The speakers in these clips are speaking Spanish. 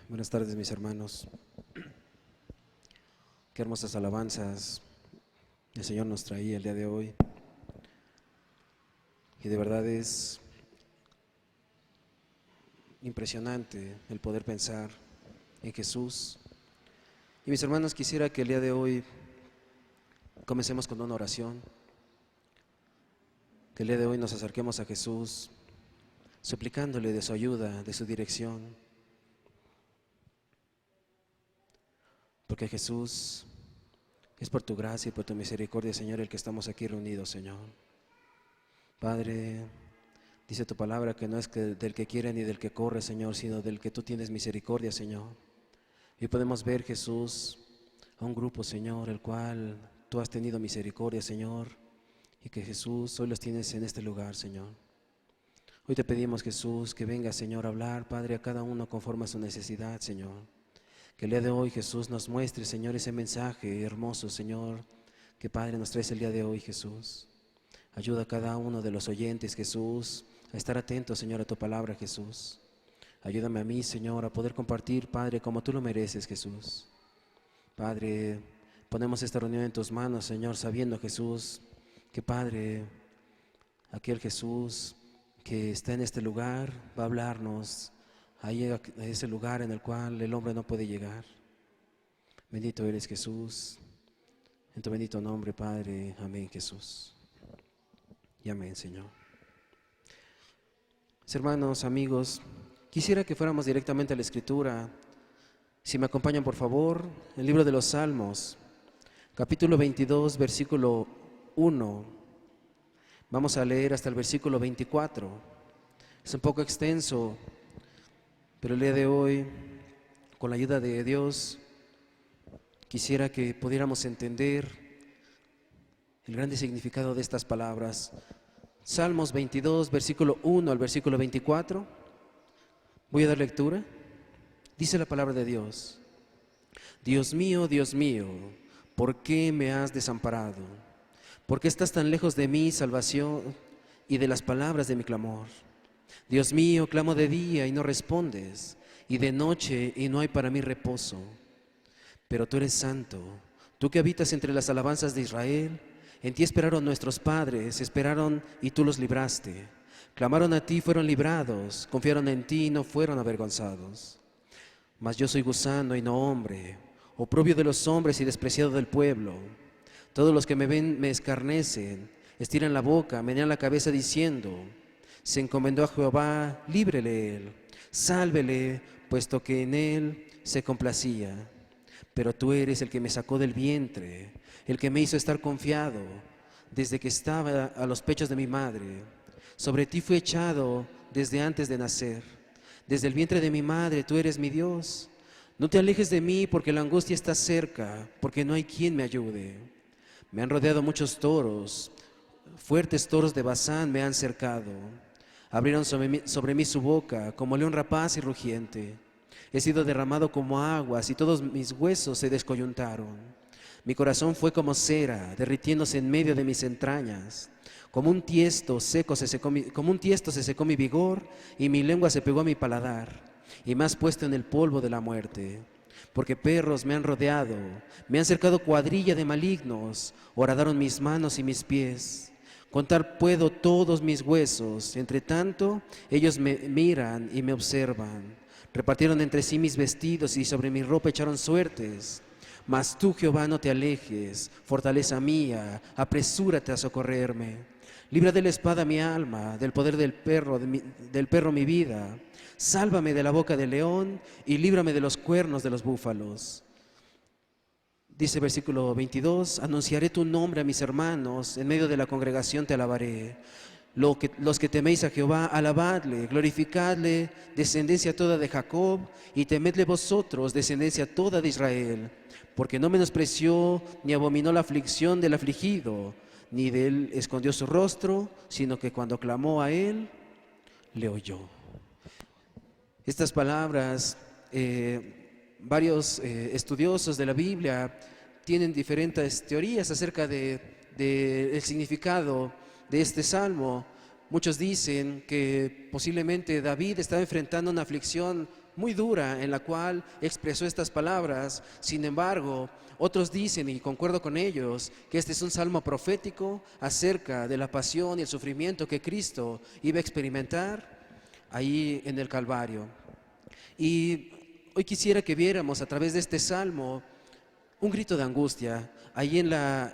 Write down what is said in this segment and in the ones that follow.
Buenas tardes, mis hermanos. Qué hermosas alabanzas el Señor nos traía el día de hoy. Y de verdad es impresionante el poder pensar en Jesús. Y mis hermanos, quisiera que el día de hoy comencemos con una oración. Que el día de hoy nos acerquemos a Jesús suplicándole de su ayuda, de su dirección. Porque Jesús, es por tu gracia y por tu misericordia, Señor, el que estamos aquí reunidos, Señor. Padre, dice tu palabra que no es del que quiere ni del que corre, Señor, sino del que tú tienes misericordia, Señor. Y podemos ver, Jesús, a un grupo, Señor, el cual tú has tenido misericordia, Señor, y que Jesús, hoy los tienes en este lugar, Señor. Hoy te pedimos, Jesús, que venga, Señor, a hablar, Padre, a cada uno conforme a su necesidad, Señor. Que el día de hoy, Jesús, nos muestre, Señor, ese mensaje hermoso, Señor, que Padre nos traes el día de hoy, Jesús. Ayuda a cada uno de los oyentes, Jesús, a estar atentos, Señor, a tu palabra, Jesús. Ayúdame a mí, Señor, a poder compartir, Padre, como tú lo mereces, Jesús. Padre, ponemos esta reunión en tus manos, Señor, sabiendo, Jesús, que Padre, aquel Jesús que está en este lugar va a hablarnos ahí a ese lugar en el cual el hombre no puede llegar. Bendito eres, Jesús. En tu bendito nombre, Padre. Amén, Jesús. Y amén, Señor. Mis hermanos, amigos, quisiera que fuéramos directamente a la Escritura. Si me acompañan, por favor, el libro de los Salmos, capítulo 22, versículo 1. Vamos a leer hasta el versículo 24. Es un poco extenso, pero el día de hoy, con la ayuda de Dios, quisiera que pudiéramos entender el grande significado de estas palabras. Salmos 22, versículo 1 al versículo 24. Voy a dar lectura. Dice la palabra de Dios: Dios mío, ¿por qué me has desamparado? ¿Por qué estás tan lejos de mi salvación y de las palabras de mi clamor? Dios mío, clamo de día y no respondes, y de noche y no hay para mí reposo. Pero tú eres santo, tú que habitas entre las alabanzas de Israel. En ti esperaron nuestros padres, esperaron y tú los libraste. Clamaron a ti, fueron librados, confiaron en ti y no fueron avergonzados. Mas yo soy gusano y no hombre, oprobio de los hombres y despreciado del pueblo. Todos los que me ven me escarnecen, estiran la boca, menean la cabeza diciendo: se encomendó a Jehová, líbrele él, sálvele, puesto que en él se complacía. Pero tú eres el que me sacó del vientre, el que me hizo estar confiado, desde que estaba a los pechos de mi madre. Sobre ti fui echado desde antes de nacer. Desde el vientre de mi madre tú eres mi Dios. No te alejes de mí, porque la angustia está cerca, porque no hay quien me ayude. Me han rodeado muchos toros, fuertes toros de Basán me han cercado. Abrieron sobre mí su boca, como león rapaz y rugiente. He sido derramado como aguas y todos mis huesos se descoyuntaron. Mi corazón fue como cera, derritiéndose en medio de mis entrañas. Como un tiesto se secó mi vigor, y mi lengua se pegó a mi paladar, y me has puesto en el polvo de la muerte. Porque perros me han rodeado, me han cercado cuadrilla de malignos, horadaron mis manos y mis pies. Contar puedo todos mis huesos, entre tanto ellos me miran y me observan. Repartieron entre sí mis vestidos y sobre mi ropa echaron suertes. Mas tú, Jehová, no te alejes, fortaleza mía, apresúrate a socorrerme. Libra de la espada mi alma, del poder del perro mi vida. Sálvame de la boca del león y líbrame de los cuernos de los búfalos. Dice versículo 22, anunciaré tu nombre a mis hermanos, en medio de la congregación te alabaré. Los que teméis a Jehová, alabadle, glorificadle, descendencia toda de Jacob, y temedle vosotros, descendencia toda de Israel. Porque no menospreció ni abominó la aflicción del afligido, ni de él escondió su rostro, sino que cuando clamó a él, le oyó. Estas palabras, varios estudiosos de la Biblia tienen diferentes teorías acerca del significado de este salmo. Muchos dicen que posiblemente David estaba enfrentando una aflicción muy dura en la cual expresó estas palabras. Sin embargo, otros dicen, y concuerdo con ellos, que este es un salmo profético acerca de la pasión y el sufrimiento que Cristo iba a experimentar ahí en el Calvario. Y hoy quisiera que viéramos a través de este salmo un grito de angustia. Ahí en las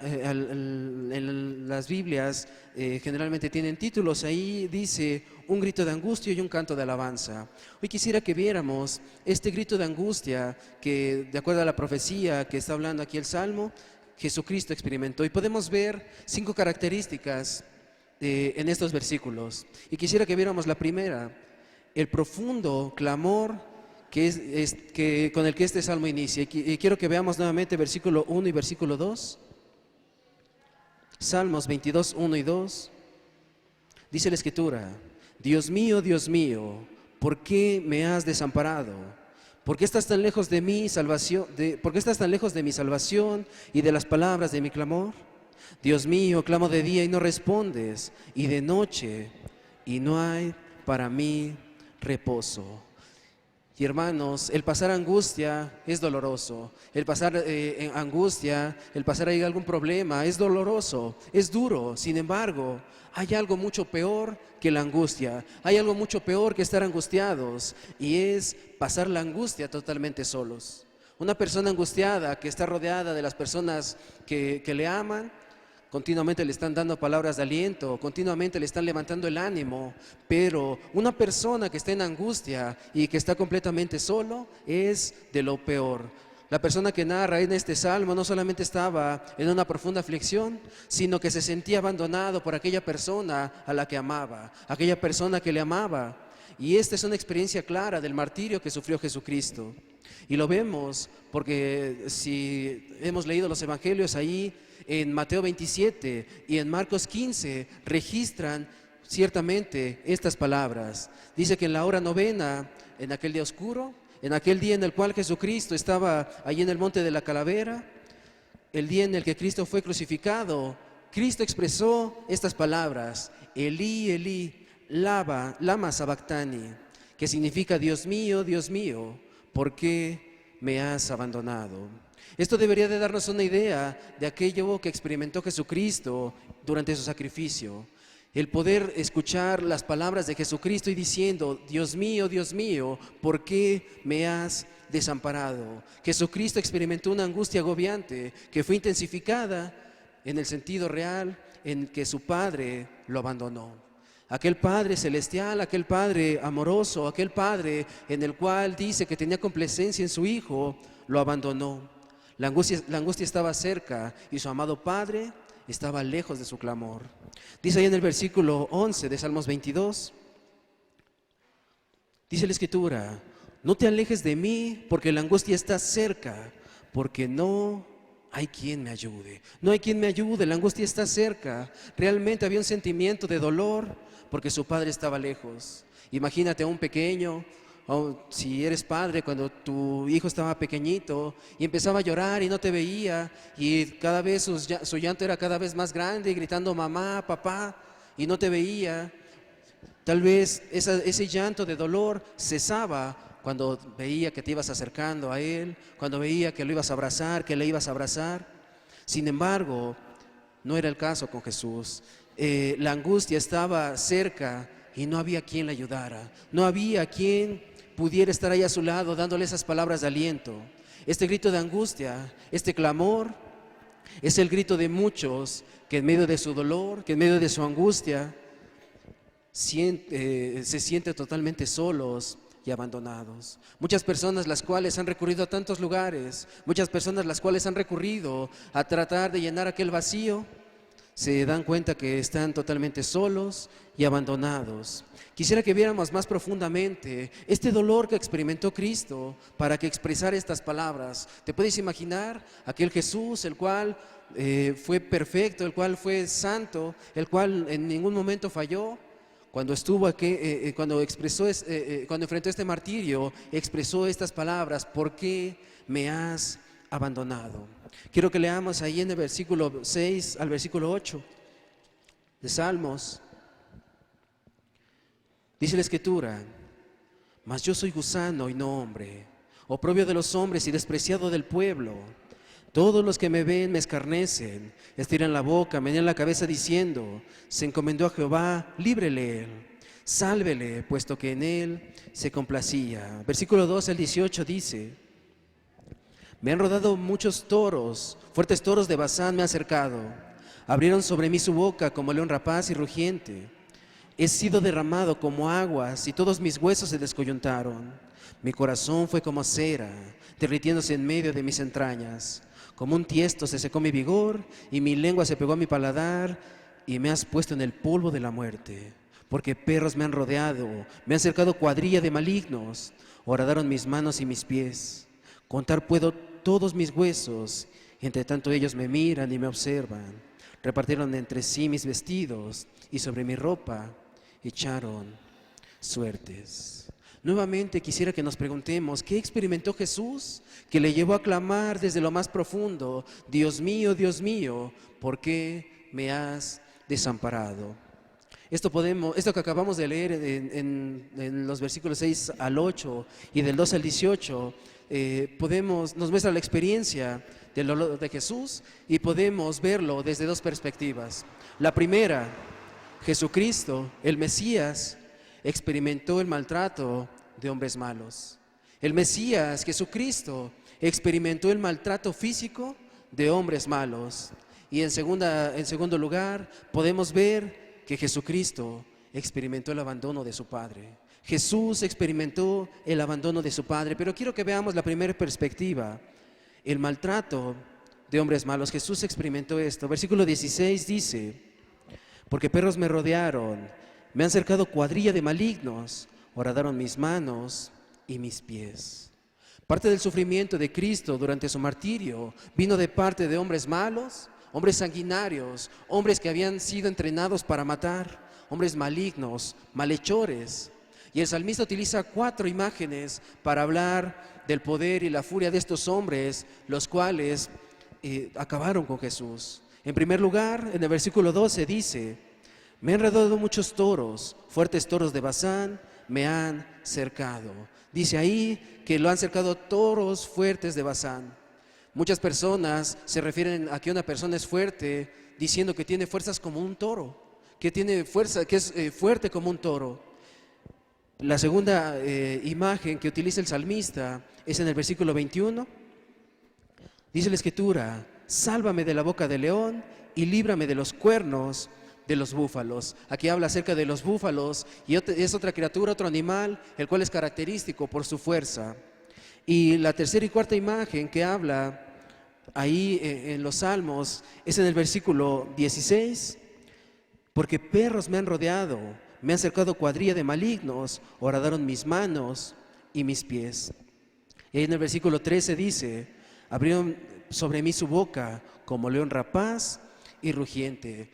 Biblias generalmente tienen títulos. Ahí dice un grito de angustia y un canto de alabanza. Hoy quisiera que viéramos este grito de angustia que, de acuerdo a la profecía que está hablando aquí el Salmo, Jesucristo experimentó. Y podemos ver 5 características en estos versículos. Y quisiera que viéramos la primera, el profundo clamor con el que este salmo inicia. Y quiero que veamos nuevamente versículo 1 y versículo 2. Salmos 22, 1 y 2. Dice la Escritura: Dios mío, ¿por qué me has desamparado? ¿Por qué estás tan lejos de mi salvación? ¿Por qué estás tan lejos de mi salvación y de las palabras de mi clamor? Dios mío, clamo de día y no respondes, y de noche y no hay para mí reposo. Y hermanos, el pasar angustia es doloroso. El pasar angustia, el pasar ahí algún problema es doloroso, es duro. Sin embargo, hay algo mucho peor que la angustia. Hay algo mucho peor que estar angustiados, y es pasar la angustia totalmente solos. Una persona angustiada que está rodeada de las personas que le aman, continuamente le están dando palabras de aliento, continuamente le están levantando el ánimo, pero una persona que está en angustia y que está completamente solo es de lo peor. La persona que narra en este salmo no solamente estaba en una profunda aflicción, sino que se sentía abandonado por aquella persona a la que amaba, aquella persona que le amaba. Y esta es una experiencia clara del martirio que sufrió Jesucristo. Y lo vemos porque si hemos leído los evangelios, ahí en Mateo 27 y en Marcos 15 registran ciertamente estas palabras. Dice que en la hora novena, en aquel día oscuro, en aquel día en el cual Jesucristo estaba allí en el monte de la calavera, el día en el que Cristo fue crucificado, Cristo expresó estas palabras: Elí, Elí, lama sabactani, que significa Dios mío, ¿por qué me has abandonado? Esto debería de darnos una idea de aquello que experimentó Jesucristo durante su sacrificio. El poder escuchar las palabras de Jesucristo y diciendo: Dios mío, ¿por qué me has desamparado? Jesucristo experimentó una angustia agobiante que fue intensificada en el sentido real en que su Padre lo abandonó. Aquel Padre celestial, aquel Padre amoroso, aquel Padre en el cual dice que tenía complacencia en su Hijo, lo abandonó. La angustia estaba cerca y su amado Padre estaba lejos de su clamor. Dice ahí en el versículo 11 de Salmos 22, dice la Escritura: no te alejes de mí, porque la angustia está cerca, porque no hay quien me ayude. No hay quien me ayude, la angustia está cerca. Realmente había un sentimiento de dolor porque su padre estaba lejos. Imagínate a un pequeño, o si eres padre, cuando tu hijo estaba pequeñito y empezaba a llorar y no te veía, y cada vez su llanto era cada vez más grande, gritando mamá, papá, y no te veía. Tal vez ese llanto de dolor cesaba cuando veía que te ibas acercando a él, cuando veía que lo ibas a abrazar, que le ibas a abrazar. Sin embargo, no era el caso con Jesús. La angustia estaba cerca y no había quien le ayudara, no había quien pudiera estar ahí a su lado dándole esas palabras de aliento. Este grito de angustia, este clamor, es el grito de muchos que en medio de su dolor, que en medio de su angustia, se sienten totalmente solos y abandonados. Muchas personas las cuales han recurrido a tantos lugares, muchas personas las cuales han recurrido a tratar de llenar aquel vacío, se dan cuenta que están totalmente solos y abandonados. Quisiera que viéramos más profundamente este dolor que experimentó Cristo para que expresara estas palabras. ¿Te puedes imaginar aquel Jesús, el cual fue perfecto, el cual fue santo, el cual en ningún momento falló? Cuando estuvo aquí, cuando enfrentó este martirio, expresó estas palabras: ¿por qué me has abandonado? Quiero que leamos ahí en el versículo 6 al versículo 8 de Salmos. Dice la Escritura: Mas yo soy gusano y no hombre, oprobio de los hombres y despreciado del pueblo. Todos los que me ven me escarnecen, estiran la boca, menean la cabeza diciendo, se encomendó a Jehová, líbrele él, sálvele, puesto que en él se complacía. Versículo 12 al 18 dice, me han rodado muchos toros, fuertes toros de Basán me han cercado. Abrieron sobre mí su boca como león rapaz y rugiente. He sido derramado como aguas y todos mis huesos se descoyuntaron. Mi corazón fue como cera, derritiéndose en medio de mis entrañas. Como un tiesto se secó mi vigor y mi lengua se pegó a mi paladar y me has puesto en el polvo de la muerte. Porque perros me han rodeado, me han cercado cuadrilla de malignos. Horadaron mis manos y mis pies. Contar puedo todos mis huesos, entre tanto ellos me miran y me observan. Repartieron entre sí mis vestidos y sobre mi ropa echaron suertes. Nuevamente quisiera que nos preguntemos, ¿qué experimentó Jesús que le llevó a clamar desde lo más profundo, Dios mío, ¿por qué me has desamparado? Esto que acabamos de leer en los versículos 6 al 8 y del 12 al 18, nos muestra la experiencia del dolor de Jesús y podemos verlo desde dos perspectivas. La primera, Jesucristo, el Mesías, experimentó el maltrato de hombres malos. El Mesías, Jesucristo, experimentó el maltrato físico de hombres malos. Y en segundo lugar, podemos ver que Jesucristo experimentó el abandono de su Padre. Jesús experimentó el abandono de su Padre, pero quiero que veamos la primera perspectiva, el maltrato de hombres malos. Jesús experimentó esto. Versículo 16 dice, porque perros me rodearon, me han cercado cuadrilla de malignos, horadaron mis manos y mis pies. Parte del sufrimiento de Cristo durante su martirio vino de parte de hombres malos, hombres sanguinarios, hombres que habían sido entrenados para matar, hombres malignos, malhechores. Y el salmista utiliza 4 imágenes para hablar del poder y la furia de estos hombres, los cuales acabaron con Jesús. En primer lugar, en el versículo 12 dice, me han rodeado muchos toros, fuertes toros de Basán me han cercado. Dice ahí que lo han cercado toros fuertes de Basán. Muchas personas se refieren a que una persona es fuerte diciendo que tiene fuerzas como un toro, que tiene fuerza, que es fuerte como un toro. La segunda imagen que utiliza el salmista es en el versículo 21. Dice la Escritura, sálvame de la boca del león y líbrame de los cuernos de los búfalos. Aquí habla acerca de los búfalos y es otra criatura, otro animal, el cual es característico por su fuerza. Y la tercera y cuarta imagen que habla ahí en los Salmos es en el versículo 16, porque perros me han rodeado, me han cercado cuadrilla de malignos, horadaron mis manos y mis pies. Y en el versículo 13 dice, abrieron sobre mí su boca como león rapaz y rugiente.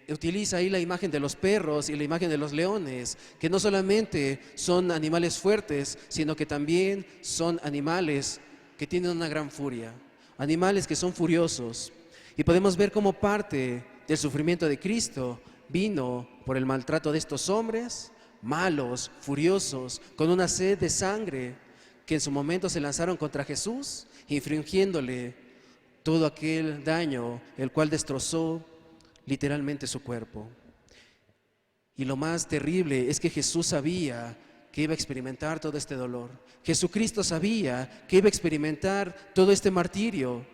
Utiliza ahí la imagen de los perros y la imagen de los leones, que no solamente son animales fuertes, sino que también son animales que tienen una gran furia, animales que son furiosos. Y podemos ver cómo parte del sufrimiento de Cristo vino por el maltrato de estos hombres malos, furiosos, con una sed de sangre, que en su momento se lanzaron contra Jesús, infringiéndole todo aquel daño, el cual destrozó literalmente su cuerpo. Y lo más terrible es que Jesús sabía que iba a experimentar todo este dolor. Jesucristo sabía que iba a experimentar todo este martirio.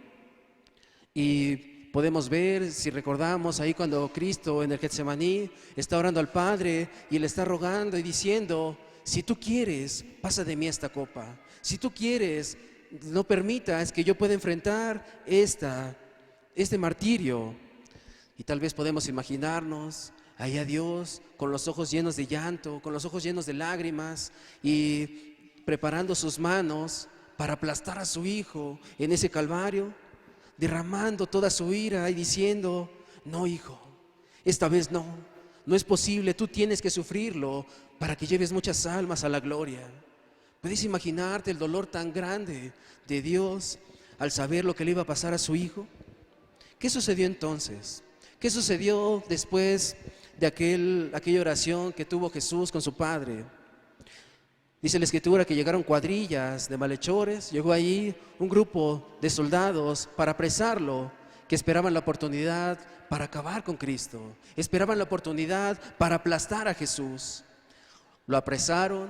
Y podemos ver, si recordamos, ahí cuando Cristo en el Getsemaní está orando al Padre y le está rogando y diciendo, si tú quieres, pasa de mí esta copa. Si tú quieres, no permitas que yo pueda enfrentar este martirio. Y tal vez podemos imaginarnos ahí a Dios con los ojos llenos de llanto, con los ojos llenos de lágrimas y preparando sus manos para aplastar a su Hijo en ese Calvario, derramando toda su ira y diciendo, no, Hijo, esta vez no es posible, tú tienes que sufrirlo para que lleves muchas almas a la gloria. ¿Puedes imaginarte el dolor tan grande de Dios al saber lo que le iba a pasar a su Hijo? ¿Qué sucedió entonces? ¿Qué sucedió después de aquella oración que tuvo Jesús con su Padre? Dice la Escritura que llegaron cuadrillas de malhechores, llegó ahí un grupo de soldados para apresarlo, que esperaban la oportunidad para acabar con Cristo, esperaban la oportunidad para aplastar a Jesús. Lo apresaron,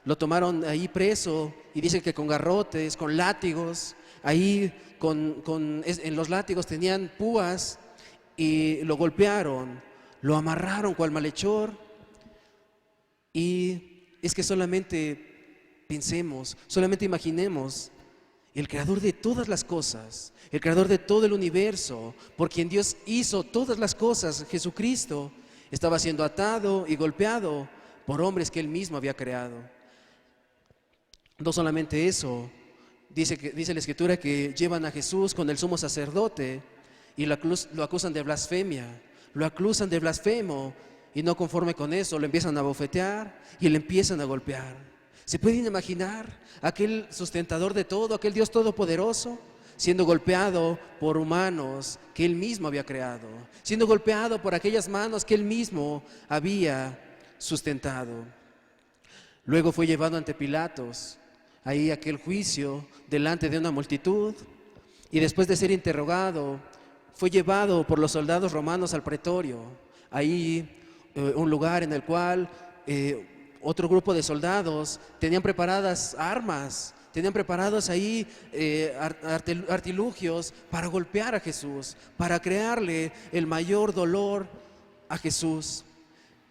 lo tomaron ahí preso y dice que con garrotes, con látigos, ahí en los látigos tenían púas y lo golpearon, lo amarraron cual malhechor. Y es que solamente pensemos, solamente imaginemos, el creador de todas las cosas, el creador de todo el universo, por quien Dios hizo todas las cosas, Jesucristo, estaba siendo atado y golpeado por hombres que Él mismo había creado. No solamente eso, dice la Escritura que llevan a Jesús con el sumo sacerdote y lo acusan de blasfemia, lo acusan de blasfemo. Y no conforme con eso, lo empiezan a bofetear y le empiezan a golpear. ¿Se pueden imaginar aquel sustentador de todo, aquel Dios todopoderoso, siendo golpeado por humanos que Él mismo había creado, siendo golpeado por aquellas manos que Él mismo había sustentado? Luego fue llevado ante Pilatos, ahí aquel juicio delante de una multitud, y después de ser interrogado, fue llevado por los soldados romanos al pretorio, ahí un lugar en el cual otro grupo de soldados tenían preparadas armas, tenían preparados ahí artilugios para golpear a Jesús, para crearle el mayor dolor a Jesús.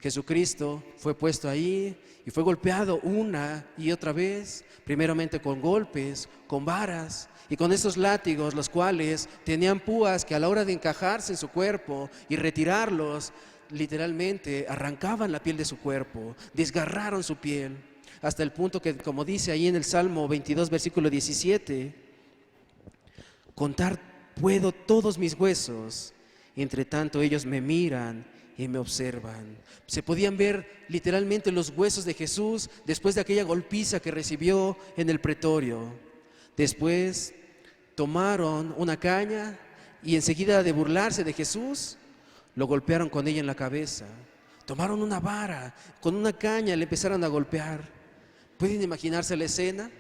Jesucristo fue puesto ahí y fue golpeado una y otra vez, primeramente con golpes, con varas y con esos látigos, los cuales tenían púas que a la hora de encajarse en su cuerpo y retirarlos, literalmente arrancaban la piel de su cuerpo, desgarraron su piel, hasta el punto que, como dice ahí en el Salmo 22, versículo 17, contar puedo todos mis huesos, entre tanto ellos me miran y me observan. Se podían ver literalmente los huesos de Jesús después de aquella golpiza que recibió en el pretorio. Después tomaron una caña y enseguida de burlarse de Jesús, lo golpearon con ella en la cabeza. Tomaron una vara, con una caña le empezaron a golpear. ¿Pueden imaginarse la escena?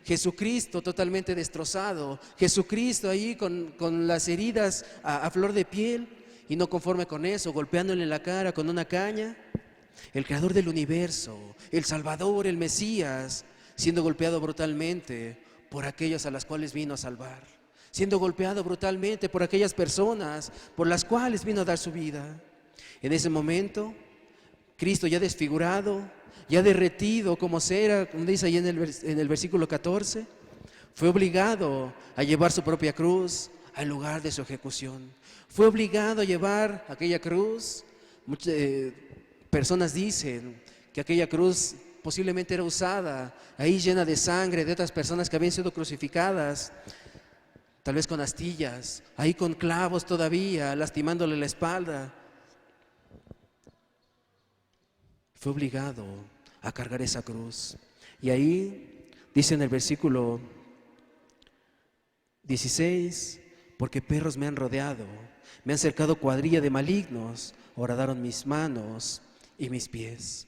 Jesucristo totalmente destrozado, Jesucristo ahí con las heridas a flor de piel, y no conforme con eso, golpeándole en la cara con una caña. El creador del universo, el Salvador, el Mesías, siendo golpeado brutalmente por aquellos a las cuales vino a salvar, siendo golpeado brutalmente por aquellas personas por las cuales vino a dar su vida. En ese momento, Cristo ya desfigurado, ya derretido como cera, como dice ahí en el versículo 14, fue obligado a llevar su propia cruz al lugar de su ejecución. Fue obligado a llevar aquella cruz. Muchas personas dicen que aquella cruz posiblemente era usada ahí llena de sangre de otras personas que habían sido crucificadas, tal vez con astillas, ahí con clavos todavía, lastimándole la espalda. Fue obligado a cargar esa cruz. Y ahí dice en el versículo 16, porque perros me han rodeado, me han cercado cuadrilla de malignos, horadaron mis manos y mis pies.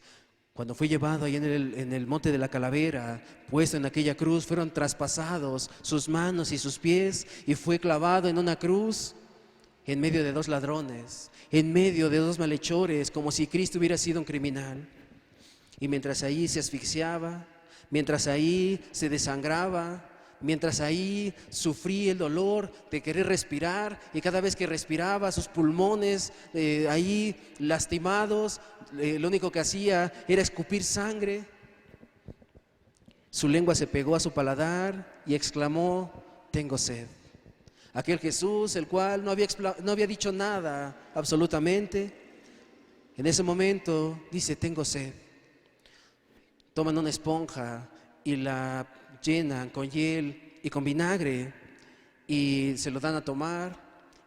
Cuando fue llevado ahí en el monte de la calavera, puesto en aquella cruz, fueron traspasados sus manos y sus pies, y fue clavado en una cruz en medio de dos ladrones, en medio de dos malhechores, como si Cristo hubiera sido un criminal. Y mientras ahí se asfixiaba, mientras ahí se desangraba, mientras ahí sufría el dolor de querer respirar, y cada vez que respiraba sus pulmones ahí lastimados, lo único que hacía era escupir sangre. Su lengua se pegó a su paladar y exclamó: tengo sed. Aquel Jesús, el cual no había dicho nada absolutamente, en ese momento dice: tengo sed. Toman una esponja y la llenan con hiel y con vinagre y se lo dan a tomar,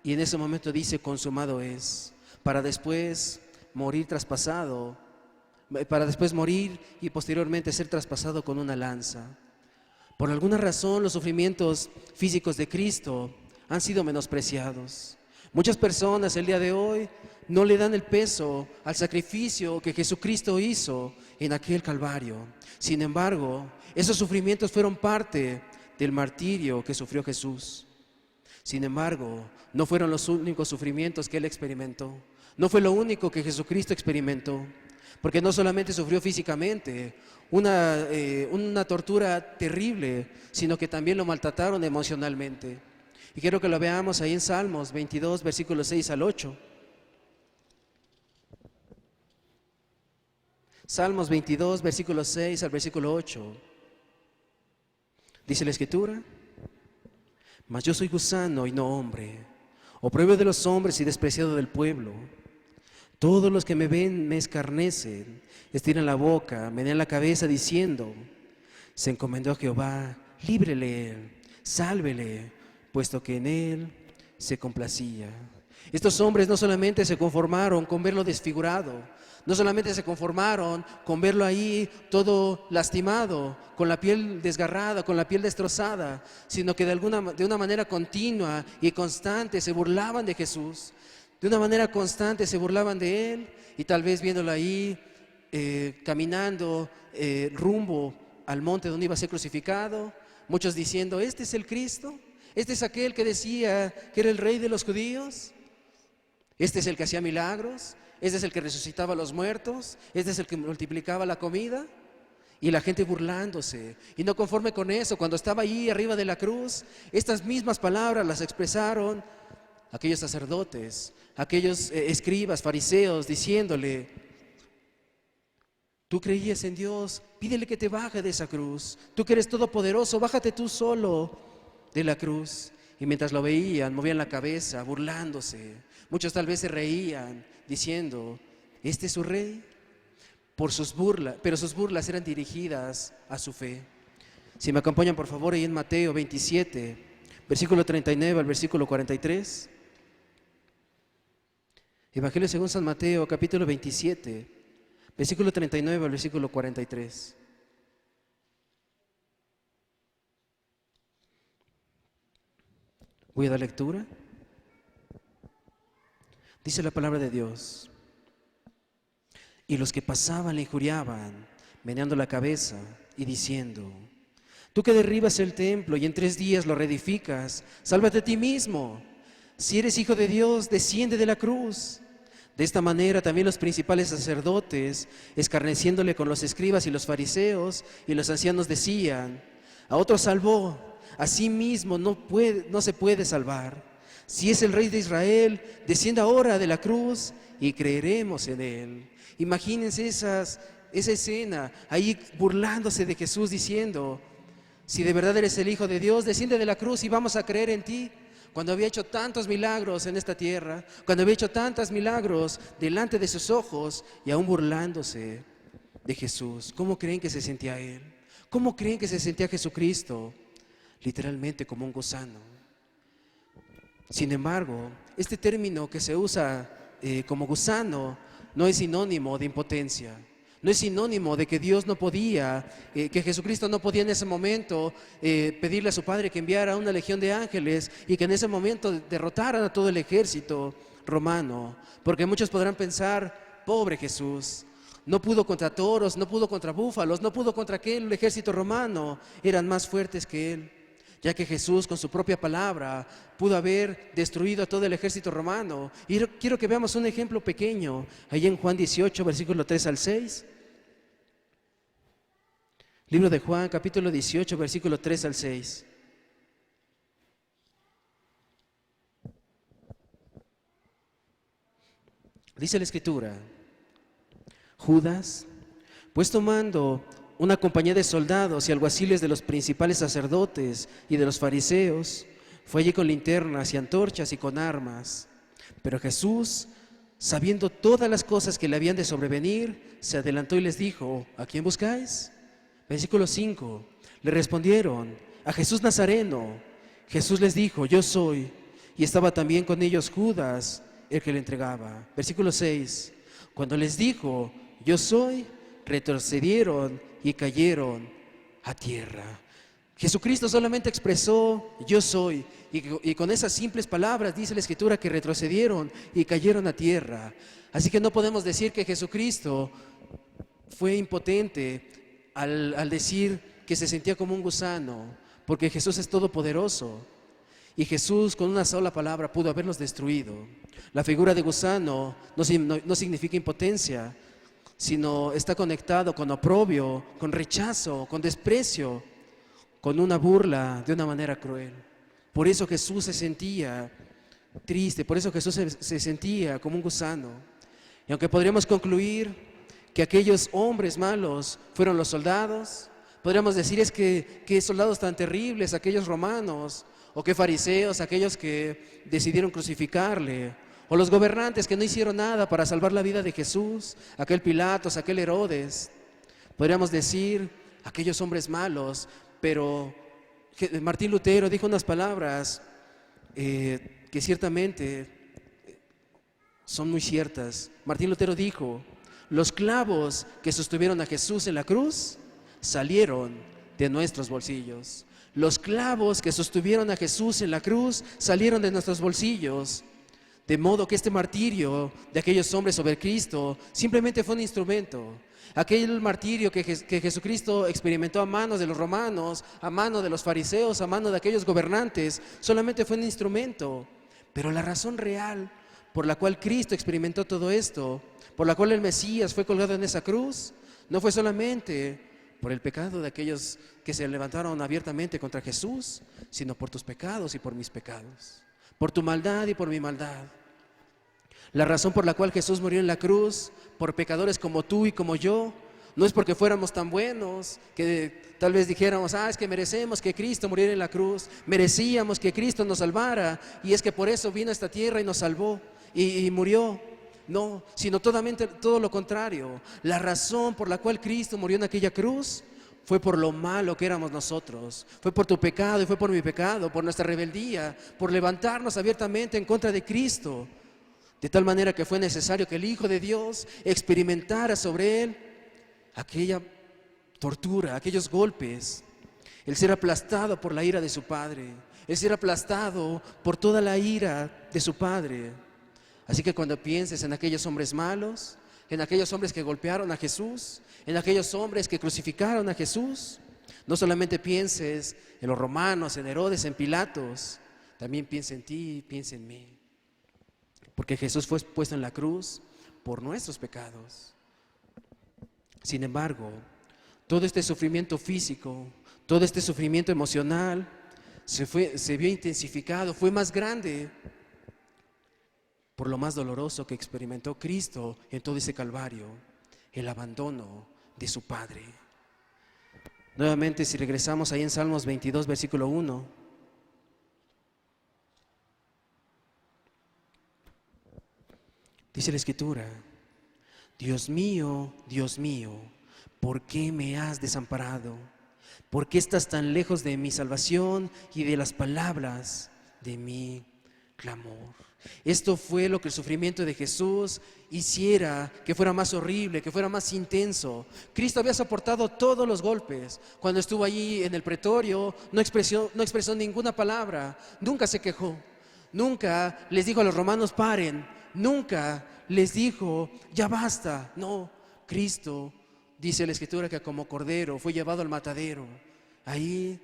y en ese momento dice: consumado es, para después morir traspasado, para después morir y posteriormente ser traspasado con una lanza. Por alguna razón los sufrimientos físicos de Cristo han sido menospreciados. Muchas personas el día de hoy no le dan el peso al sacrificio que Jesucristo hizo en aquel Calvario. Sin embargo, esos sufrimientos fueron parte del martirio que sufrió Jesús. Sin embargo, no fueron los únicos sufrimientos que Él experimentó. No fue lo único que Jesucristo experimentó, porque no solamente sufrió físicamente una tortura terrible, sino que también lo maltrataron emocionalmente. Y quiero que lo veamos ahí en Salmos 22, versículos 6 al 8. Salmos 22, versículos 6 al versículo 8. Dice la Escritura: mas yo soy gusano y no hombre, oprobio de los hombres y despreciado del pueblo. Todos los que me ven me escarnecen, estiran la boca, menean la cabeza diciendo: se encomendó a Jehová, líbrele él, sálvele, puesto que en él se complacía. Estos hombres no solamente se conformaron con verlo desfigurado, no solamente se conformaron con verlo ahí todo lastimado, con la piel desgarrada, con la piel destrozada, sino que de una manera continua y constante se burlaban de Jesús. De una manera constante se burlaban de Él, y tal vez viéndolo ahí caminando rumbo al monte donde iba a ser crucificado, muchos diciendo: ¿este es el Cristo? ¿Este es aquel que decía que era el rey de los judíos? ¿Este es el que hacía milagros? ¿Este es el que resucitaba a los muertos? ¿Este es el que multiplicaba la comida? Y la gente burlándose. Y no conforme con eso, cuando estaba allí arriba de la cruz, estas mismas palabras las expresaron aquellos sacerdotes, aquellos escribas, fariseos, diciéndole: tú creías en Dios, pídele que te baje de esa cruz. Tú que eres todopoderoso, bájate tú solo de la cruz. Y mientras lo veían, movían la cabeza, burlándose. Muchos tal vez se reían, diciendo: ¿este es su rey? Por sus burlas, pero sus burlas eran dirigidas a su fe. Si me acompañan por favor ahí en Mateo 27, versículo 39 al versículo 43. Evangelio según San Mateo, capítulo 27, versículo 39 al versículo 43. Voy a dar lectura. Dice la palabra de Dios: y los que pasaban le injuriaban, meneando la cabeza y diciendo: tú que derribas el templo y en 3 días lo reedificas, sálvate a ti mismo. Si eres hijo de Dios, desciende de la cruz. De esta manera también los principales sacerdotes, escarneciéndole con los escribas y los fariseos y los ancianos, decían: a otro salvó, a sí mismo no se puede salvar. Si es el Rey de Israel, descienda ahora de la cruz y creeremos en él. Imagínense esa escena, ahí burlándose de Jesús, diciendo: si de verdad eres el Hijo de Dios, desciende de la cruz y vamos a creer en ti. Cuando había hecho tantos milagros en esta tierra, cuando había hecho tantos milagros delante de sus ojos, y aún burlándose de Jesús. ¿Cómo creen que se sentía él? ¿Cómo creen que se sentía Jesucristo? Literalmente como un gusano. Sin embargo, este término que se usa como gusano no es sinónimo de impotencia. No es sinónimo de que Dios no podía, que Jesucristo no podía en ese momento pedirle a su Padre que enviara una legión de ángeles y que en ese momento derrotaran a todo el ejército romano. Porque muchos podrán pensar: pobre Jesús, no pudo contra toros, no pudo contra búfalos, no pudo contra aquel ejército romano, eran más fuertes que él. Ya que Jesús con su propia palabra pudo haber destruido a todo el ejército romano. Y quiero que veamos un ejemplo pequeño, ahí en Juan 18, versículo 3 al 6. Libro de Juan, capítulo 18, versículo 3 al 6. Dice la Escritura: Judas, pues tomando una compañía de soldados y alguaciles de los principales sacerdotes y de los fariseos, fue allí con linternas y antorchas y con armas. Pero Jesús, sabiendo todas las cosas que le habían de sobrevenir, se adelantó y les dijo: ¿a quién buscáis? Versículo 5. Le respondieron: a Jesús Nazareno. Jesús les dijo: yo soy. Y estaba también con ellos Judas, el que le entregaba. Versículo 6. Cuando les dijo: yo soy, retrocedieron y cayeron a tierra. Jesucristo solamente expresó yo soy, y con esas simples palabras dice la Escritura que retrocedieron y cayeron a tierra. Así que no podemos decir que Jesucristo fue impotente al decir que se sentía como un gusano, porque Jesús es todopoderoso y Jesús con una sola palabra pudo haberlos destruido. La figura de gusano no significa impotencia, sino está conectado con oprobio, con rechazo, con desprecio, con una burla de una manera cruel. Por eso Jesús se sentía triste, por eso Jesús se sentía como un gusano. Y aunque podríamos concluir que aquellos hombres malos fueron los soldados, podríamos decir es que qué soldados tan terribles, aquellos romanos, o qué fariseos, aquellos que decidieron crucificarle, o los gobernantes que no hicieron nada para salvar la vida de Jesús, aquel Pilatos, aquel Herodes. Podríamos decir aquellos hombres malos, pero Martín Lutero dijo unas palabras que ciertamente son muy ciertas. Martín Lutero dijo: los clavos que sostuvieron a Jesús en la cruz salieron de nuestros bolsillos. Los clavos que sostuvieron a Jesús en la cruz salieron de nuestros bolsillos. De modo que este martirio de aquellos hombres sobre Cristo simplemente fue un instrumento. Aquel martirio que Jesucristo experimentó a manos de los romanos, a manos de los fariseos, a manos de aquellos gobernantes, solamente fue un instrumento. Pero la razón real por la cual Cristo experimentó todo esto, por la cual el Mesías fue colgado en esa cruz, no fue solamente por el pecado de aquellos que se levantaron abiertamente contra Jesús, sino por tus pecados y por mis pecados, por tu maldad y por mi maldad. La razón por la cual Jesús murió en la cruz, por pecadores como tú y como yo, no es porque fuéramos tan buenos, que tal vez dijéramos, es que merecemos que Cristo muriera en la cruz, merecíamos que Cristo nos salvara, y es que por eso vino a esta tierra y nos salvó, y murió. No, sino todo lo contrario. La razón por la cual Cristo murió en aquella cruz fue por lo malo que éramos nosotros, fue por tu pecado y fue por mi pecado, por nuestra rebeldía, por levantarnos abiertamente en contra de Cristo, de tal manera que fue necesario que el Hijo de Dios experimentara sobre él aquella tortura, aquellos golpes, el ser aplastado por la ira de su Padre, el ser aplastado por toda la ira de su Padre. Así que cuando pienses en aquellos hombres malos, en aquellos hombres que golpearon a Jesús, en aquellos hombres que crucificaron a Jesús, no solamente pienses en los romanos, en Herodes, en Pilatos, también piensa en ti, piensa en mí. Porque Jesús fue puesto en la cruz por nuestros pecados. Sin embargo, todo este sufrimiento físico, todo este sufrimiento emocional se vio intensificado, fue más grande por lo más doloroso que experimentó Cristo en todo ese calvario, el abandono de su Padre. Nuevamente, si regresamos ahí en Salmos 22, versículo 1, dice la Escritura: Dios mío, ¿por qué me has desamparado? ¿Por qué estás tan lejos de mi salvación y de las palabras de mi clamor? Esto fue lo que el sufrimiento de Jesús hiciera que fuera más horrible, que fuera más intenso. Cristo había soportado todos los golpes. Cuando estuvo allí en el pretorio, no expresó ninguna palabra, nunca se quejó, nunca les dijo a los romanos paren, nunca les dijo ya basta. No, Cristo, dice la Escritura, que como cordero fue llevado al matadero, ahí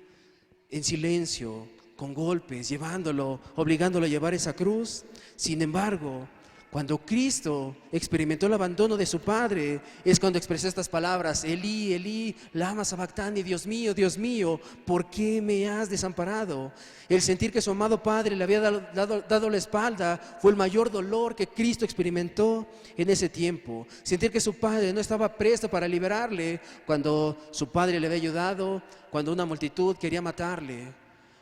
en silencio, con golpes, llevándolo, obligándolo a llevar esa cruz. Sin embargo, cuando Cristo experimentó el abandono de su Padre, es cuando expresó estas palabras: Elí, Elí, lama sabactani, Dios mío, ¿por qué me has desamparado? El sentir que su amado Padre le había dado la espalda fue el mayor dolor que Cristo experimentó en ese tiempo. Sentir que su Padre no estaba presto para liberarle cuando su Padre le había ayudado, cuando una multitud quería matarle,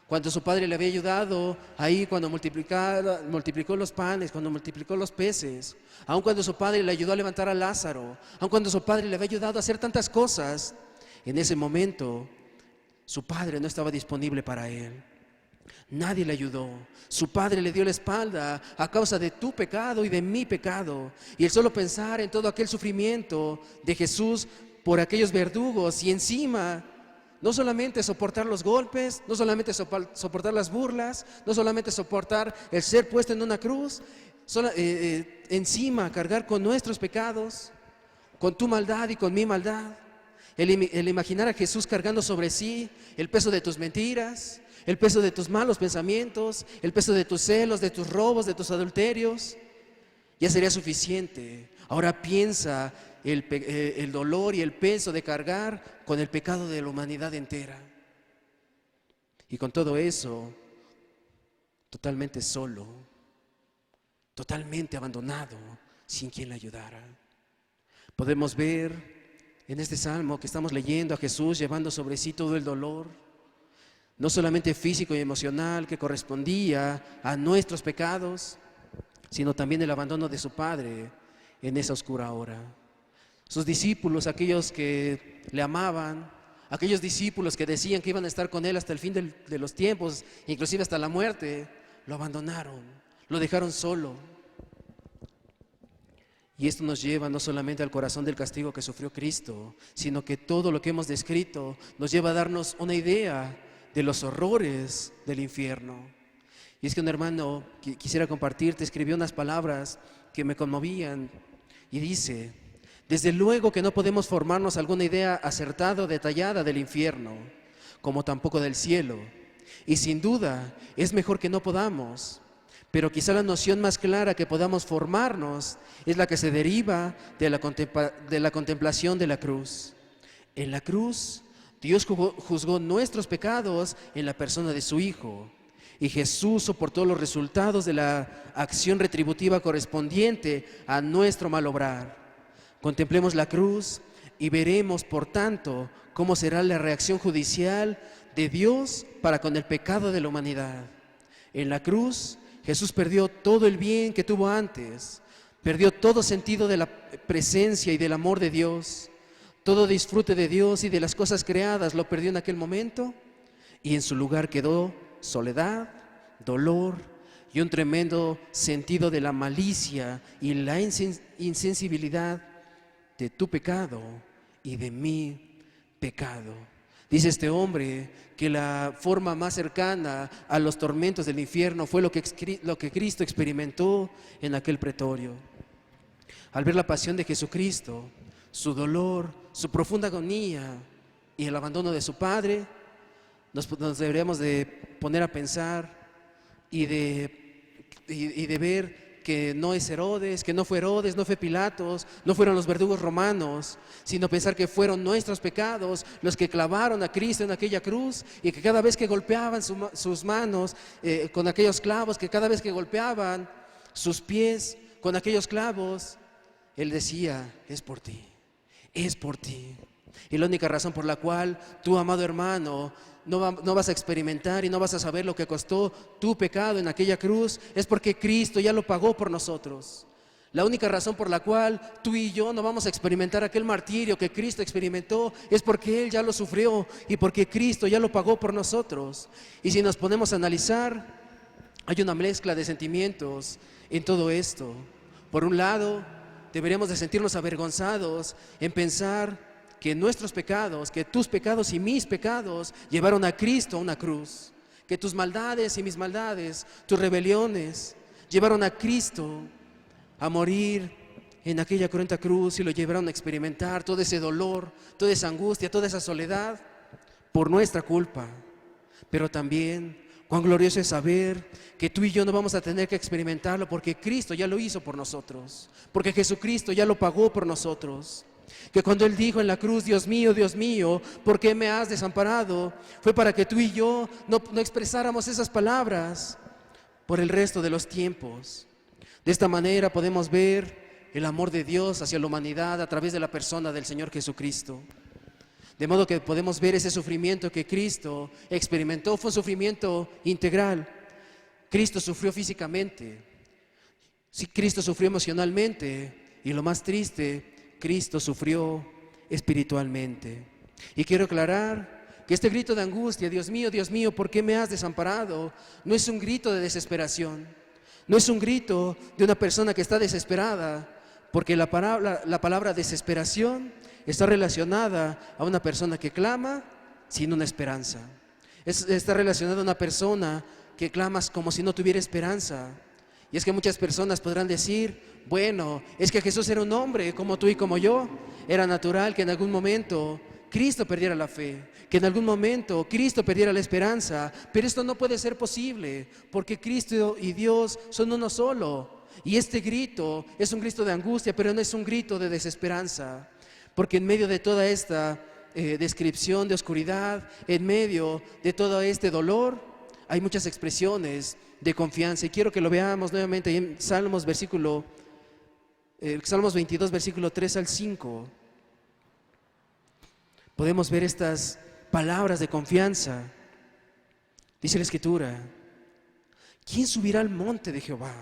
cuando su Padre le había ayudado ahí cuando multiplicó los panes, cuando multiplicó los peces, aun cuando su Padre le ayudó a levantar a Lázaro, aun cuando su Padre le había ayudado a hacer tantas cosas, en ese momento su Padre no estaba disponible para él. Nadie le ayudó. Su Padre le dio la espalda a causa de tu pecado y de mi pecado. Y el solo pensar en todo aquel sufrimiento de Jesús por aquellos verdugos, y encima No solamente soportar los golpes, no solamente soportar las burlas, no solamente soportar el ser puesto en una cruz, encima cargar con nuestros pecados, con tu maldad y con mi maldad. El imaginar a Jesús cargando sobre sí el peso de tus mentiras, el peso de tus malos pensamientos, el peso de tus celos, de tus robos, de tus adulterios, ya sería suficiente. Ahora piensa el dolor y el peso de cargar con el pecado de la humanidad entera. Y con todo eso, totalmente solo, totalmente abandonado, sin quien le ayudara. Podemos ver en este salmo que estamos leyendo a Jesús llevando sobre sí todo el dolor, no solamente físico y emocional que correspondía a nuestros pecados, sino también el abandono de su Padre en esa oscura hora. Sus discípulos, aquellos que le amaban, aquellos discípulos que decían que iban a estar con Él hasta el fin de los tiempos, inclusive hasta la muerte, lo abandonaron, lo dejaron solo. Y esto nos lleva no solamente al corazón del castigo que sufrió Cristo, sino que todo lo que hemos descrito nos lleva a darnos una idea de los horrores del infierno. Y es que un hermano que quisiera compartirte escribió unas palabras que me conmovían y dice: desde luego que no podemos formarnos alguna idea acertada o detallada del infierno, como tampoco del cielo, y sin duda es mejor que no podamos, pero quizá la noción más clara que podamos formarnos es la que se deriva de la contemplación de la cruz. En la cruz, Dios juzgó nuestros pecados en la persona de su Hijo, y Jesús soportó los resultados de la acción retributiva correspondiente a nuestro mal obrar. Contemplemos la cruz y veremos, por tanto, cómo será la reacción judicial de Dios para con el pecado de la humanidad. En la cruz, Jesús perdió todo el bien que tuvo antes, perdió todo sentido de la presencia y del amor de Dios, todo disfrute de Dios y de las cosas creadas lo perdió en aquel momento, y en su lugar quedó soledad, dolor y un tremendo sentido de la malicia y la insensibilidad de tu pecado y de mi pecado. Dice este hombre que la forma más cercana a los tormentos del infierno fue lo que Cristo experimentó en aquel pretorio. Al ver la pasión de Jesucristo, su dolor, su profunda agonía y el abandono de su Padre, nos deberíamos de poner a pensar y de ver que no es Herodes, que no fue Herodes, no fue Pilatos, no fueron los verdugos romanos, sino pensar que fueron nuestros pecados los que clavaron a Cristo en aquella cruz, y que cada vez que golpeaban sus manos con aquellos clavos, que cada vez que golpeaban sus pies con aquellos clavos, Él decía: es por ti, es por ti. Y la única razón por la cual tú, amado hermano, no vas a experimentar y no vas a saber lo que costó tu pecado en aquella cruz es porque Cristo ya lo pagó por nosotros. La única razón por la cual tú y yo no vamos a experimentar aquel martirio que Cristo experimentó es porque Él ya lo sufrió y porque Cristo ya lo pagó por nosotros. Y si nos ponemos a analizar, hay una mezcla de sentimientos en todo esto. Por un lado, deberíamos de sentirnos avergonzados en pensar que nuestros pecados, que tus pecados y mis pecados llevaron a Cristo a una cruz, que tus maldades y mis maldades, tus rebeliones llevaron a Cristo a morir en aquella cruenta cruz y lo llevaron a experimentar todo ese dolor, toda esa angustia, toda esa soledad por nuestra culpa. Pero también cuán glorioso es saber que tú y yo no vamos a tener que experimentarlo porque Cristo ya lo hizo por nosotros, porque Jesucristo ya lo pagó por nosotros. Que cuando Él dijo en la cruz: Dios mío, ¿por qué me has desamparado?, fue para que tú y yo no expresáramos esas palabras por el resto de los tiempos. De esta manera podemos ver el amor de Dios hacia la humanidad a través de la persona del Señor Jesucristo. De modo que podemos ver ese sufrimiento que Cristo experimentó, fue un sufrimiento integral. Cristo sufrió físicamente, sí, Cristo sufrió emocionalmente, y lo más triste, Cristo sufrió espiritualmente. Y quiero aclarar que este grito de angustia: Dios mío, ¿por qué me has desamparado?, no es un grito de desesperación, no es un grito de una persona que está desesperada, porque la palabra desesperación está relacionada a una persona que clama sin una esperanza. Está relacionado a una persona que clamas como si no tuviera esperanza. Y es que muchas personas podrán decir, bueno, es que Jesús era un hombre como tú y como yo. Era natural que en algún momento Cristo perdiera la fe, que en algún momento Cristo perdiera la esperanza, pero esto no puede ser posible, porque Cristo y Dios son uno solo. Y este grito es un grito de angustia, pero no es un grito de desesperanza, porque en medio de toda esta descripción de oscuridad, en medio de todo este dolor, hay muchas expresiones de confianza. Y quiero que lo veamos nuevamente en Salmos 22, versículo 3 al 5. Podemos ver estas palabras de confianza. Dice la Escritura: ¿quién subirá al monte de Jehová?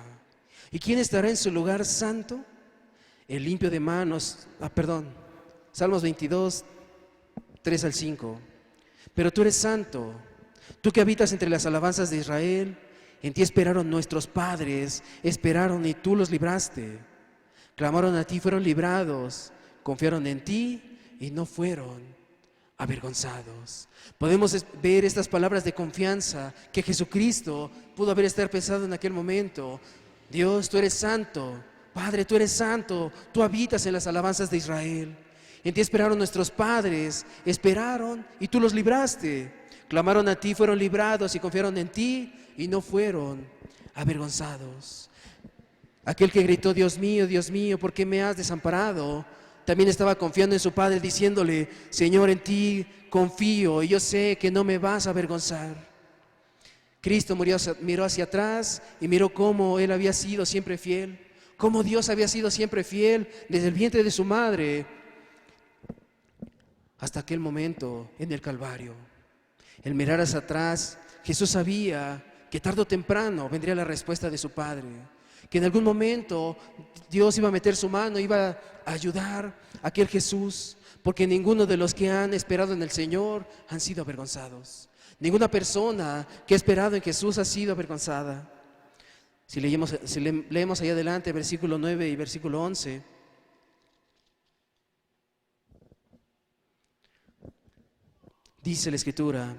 ¿Y quién estará en su lugar santo? El limpio de manos, Salmos 22, 3 al 5. Pero tú eres santo, tú que habitas entre las alabanzas de Israel. En ti esperaron nuestros padres, esperaron y tú los libraste. Clamaron a ti, fueron librados, confiaron en ti y no fueron avergonzados. Podemos ver estas palabras de confianza que Jesucristo pudo haber estado pensando en aquel momento. Dios, tú eres santo. Padre, tú eres santo. Tú habitas en las alabanzas de Israel. En ti esperaron nuestros padres, esperaron y tú los libraste. Clamaron a ti, fueron librados y confiaron en ti y no fueron avergonzados. Aquel que gritó, Dios mío, ¿por qué me has desamparado?, también estaba confiando en su Padre, diciéndole, Señor, en ti confío y yo sé que no me vas a avergonzar. Cristo miró hacia atrás y miró cómo Él había sido siempre fiel, cómo Dios había sido siempre fiel desde el vientre de su madre hasta aquel momento en el Calvario. El mirar hacia atrás, Jesús sabía que tarde o temprano vendría la respuesta de su Padre, que en algún momento Dios iba a meter su mano, iba a ayudar a aquel Jesús, porque ninguno de los que han esperado en el Señor han sido avergonzados. Ninguna persona que ha esperado en Jesús ha sido avergonzada. Si leemos ahí adelante versículo 9 y versículo 11, dice la Escritura: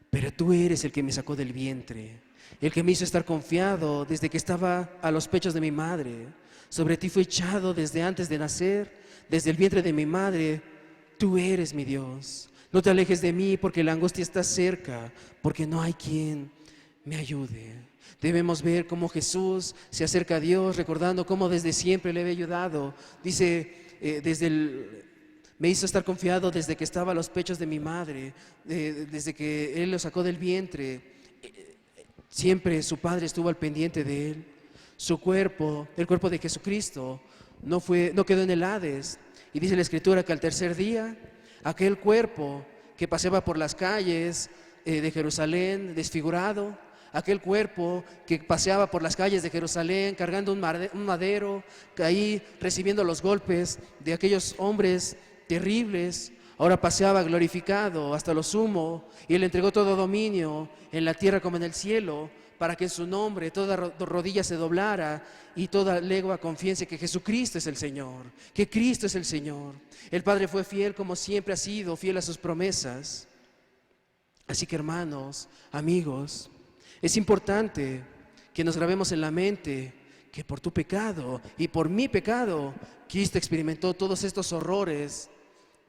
pero tú eres el que me sacó del vientre, el que me hizo estar confiado desde que estaba a los pechos de mi madre. Sobre ti fui echado desde antes de nacer, desde el vientre de mi madre. Tú eres mi Dios. No te alejes de mí, porque la angustia está cerca, porque no hay quien me ayude. Debemos ver cómo Jesús se acerca a Dios, recordando cómo desde siempre le había ayudado. Dice, me hizo estar confiado desde que estaba a los pechos de mi madre, desde que Él lo sacó del vientre. Siempre su Padre estuvo al pendiente de Él. Su cuerpo, el cuerpo de Jesucristo, no quedó en el Hades. Y dice la Escritura que al tercer día, aquel cuerpo que paseaba por las calles de Jerusalén desfigurado, aquel cuerpo que paseaba por las calles de Jerusalén cargando un madero, ahí recibiendo los golpes de aquellos hombres terribles, ahora paseaba glorificado hasta lo sumo, y Él entregó todo dominio en la tierra como en el cielo, para que en su nombre toda rodilla se doblara y toda lengua confiese que Jesucristo es el Señor, que Cristo es el Señor. El Padre fue fiel como siempre ha sido, fiel a sus promesas. Así que, hermanos, amigos, es importante que nos grabemos en la mente que por tu pecado y por mi pecado, Cristo experimentó todos estos horrores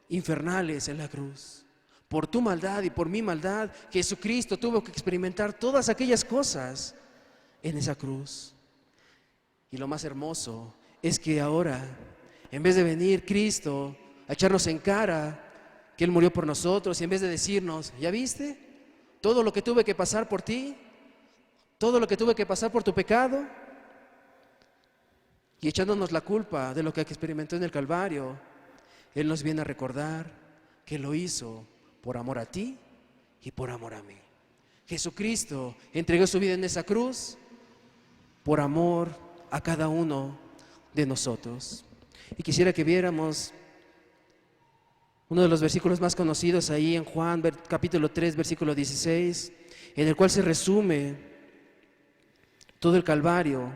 infernales en la cruz. Por tu maldad y por mi maldad, Jesucristo tuvo que experimentar todas aquellas cosas en esa cruz. Y lo más hermoso es que ahora, en vez de venir Cristo a echarnos en cara que Él murió por nosotros, y en vez de decirnos, ¿ya viste? Todo lo que tuve que pasar por ti, todo lo que tuve que pasar por tu pecado, y echándonos la culpa de lo que experimentó en el Calvario, Él nos viene a recordar que lo hizo por amor a ti y por amor a mí. Jesucristo entregó su vida en esa cruz por amor a cada uno de nosotros. Y quisiera que viéramos uno de los versículos más conocidos ahí en Juan, capítulo 3, versículo 16, en el cual se resume todo el Calvario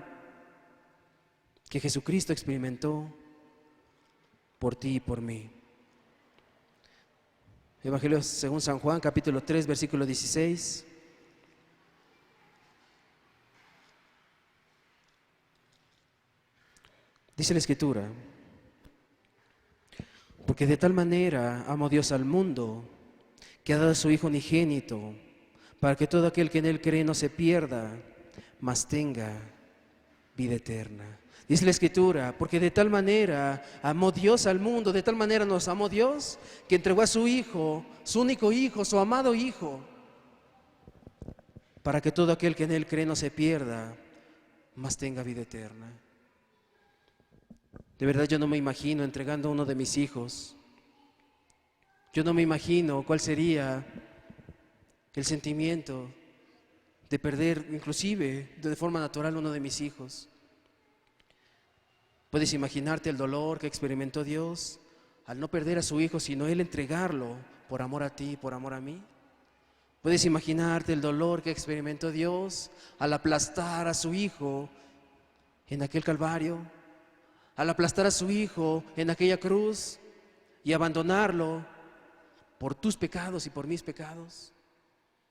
que Jesucristo experimentó por ti y por mí. Evangelio según San Juan, capítulo 3, versículo 16. Dice la Escritura: porque de tal manera amó Dios al mundo, que ha dado a su Hijo unigénito, para que todo aquel que en Él cree no se pierda, mas tenga vida eterna. Dice la Escritura: porque de tal manera amó Dios al mundo, de tal manera nos amó Dios, que entregó a su Hijo, su único Hijo, su amado Hijo, para que todo aquel que en Él cree no se pierda, mas tenga vida eterna. De verdad yo no me imagino entregando a uno de mis hijos. Yo no me imagino cuál sería el sentimiento de perder, inclusive de forma natural, uno de mis hijos. Puedes imaginarte el dolor que experimentó Dios al no perder a su Hijo, sino Él entregarlo por amor a ti, por amor a mí. Puedes imaginarte el dolor que experimentó Dios al aplastar a su Hijo en aquel Calvario, al aplastar a su Hijo en aquella cruz y abandonarlo por tus pecados y por mis pecados.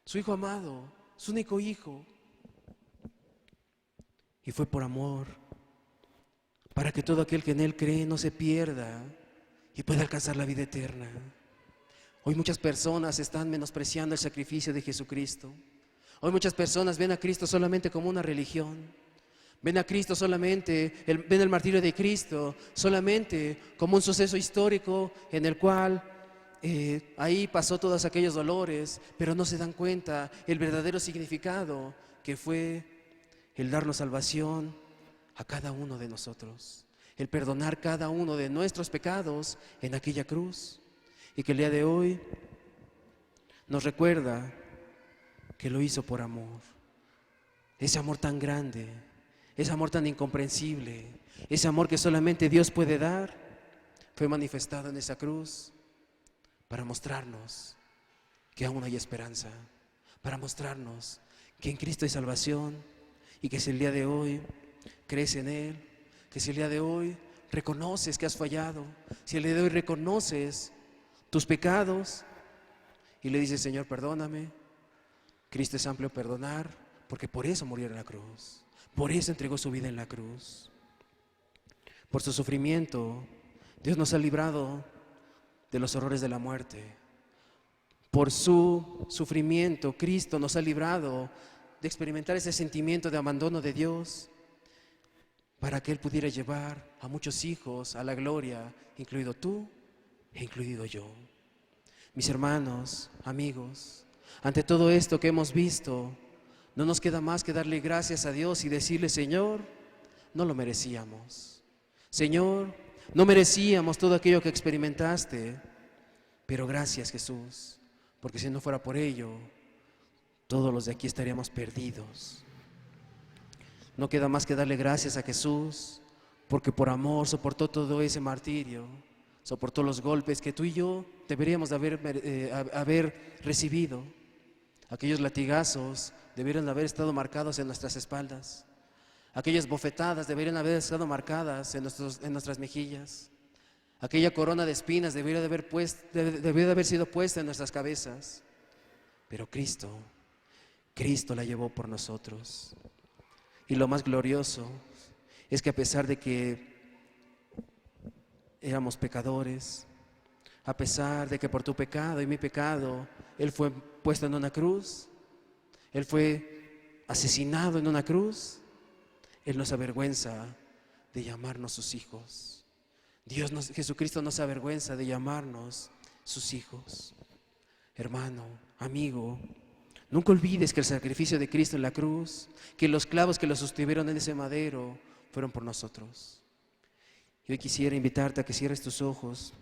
Su Hijo amado, su único Hijo. Y fue por amor, para que todo aquel que en Él cree no se pierda y pueda alcanzar la vida eterna. Hoy muchas personas están menospreciando el sacrificio de Jesucristo. Hoy muchas personas ven a Cristo solamente como una religión. Ven a Cristo solamente, ven el martirio de Cristo solamente como un suceso histórico en el cual ahí pasó todos aquellos dolores, pero no se dan cuenta el verdadero significado que fue el darnos salvación a cada uno de nosotros, el perdonar cada uno de nuestros pecados en aquella cruz, y que el día de hoy nos recuerda que lo hizo por amor. Ese amor tan grande, ese amor tan incomprensible, ese amor que solamente Dios puede dar, fue manifestado en esa cruz para mostrarnos que aún hay esperanza, para mostrarnos que en Cristo hay salvación, y que si el día de hoy crees en Él, que si el día de hoy reconoces que has fallado, si el día de hoy reconoces tus pecados y le dices: Señor, perdóname, Cristo es amplio perdonar, porque por eso murió en la cruz, por eso entregó su vida en la cruz. Por su sufrimiento Dios nos ha librado de los horrores de la muerte. Por su sufrimiento Cristo nos ha librado de experimentar ese sentimiento de abandono de Dios, para que Él pudiera llevar a muchos hijos a la gloria, incluido tú e incluido yo. Mis hermanos, amigos, ante todo esto que hemos visto, no nos queda más que darle gracias a Dios y decirle: Señor, no lo merecíamos. Señor, no merecíamos todo aquello que experimentaste, pero gracias, Jesús, porque si no fuera por ello, todos los de aquí estaríamos perdidos. No queda más que darle gracias a Jesús, porque por amor soportó todo ese martirio, soportó los golpes que tú y yo deberíamos de haber recibido. Aquellos latigazos debieron haber estado marcados en nuestras espaldas. Aquellas bofetadas deberían haber estado marcadas en nuestras mejillas. Aquella corona de espinas debió de haber sido puesta en nuestras cabezas. Pero Cristo la llevó por nosotros. Y lo más glorioso es que a pesar de que éramos pecadores, a pesar de que por tu pecado y mi pecado Él fue puesto en una cruz, Él fue asesinado en una cruz, Él no se avergüenza de llamarnos sus hijos. Jesucristo no se avergüenza de llamarnos sus hijos. Hermano, amigo, nunca olvides que el sacrificio de Cristo en la cruz, que los clavos que lo sostuvieron en ese madero fueron por nosotros. Y hoy quisiera invitarte a que cierres tus ojos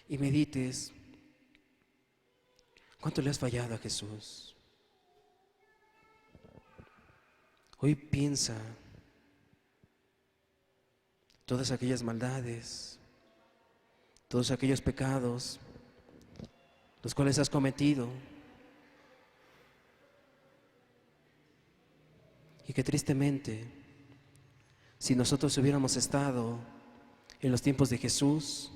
y medites cuánto le has fallado a Jesús. Hoy piensa todas aquellas maldades, todos aquellos pecados los cuales has cometido, y que tristemente, si nosotros hubiéramos estado en los tiempos de Jesús,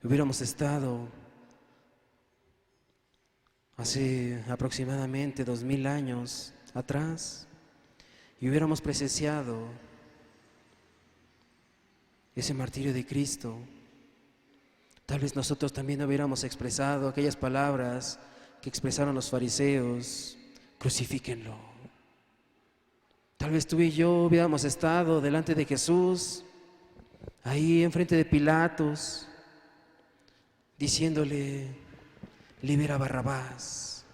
hubiéramos estado hace aproximadamente 2000 años atrás y hubiéramos presenciado ese martirio de Cristo, tal vez nosotros también hubiéramos expresado aquellas palabras que expresaron los fariseos: crucifíquenlo. Tal vez tú y yo hubiéramos estado delante de Jesús, ahí enfrente de Pilatos, diciéndole: libera a Barrabás,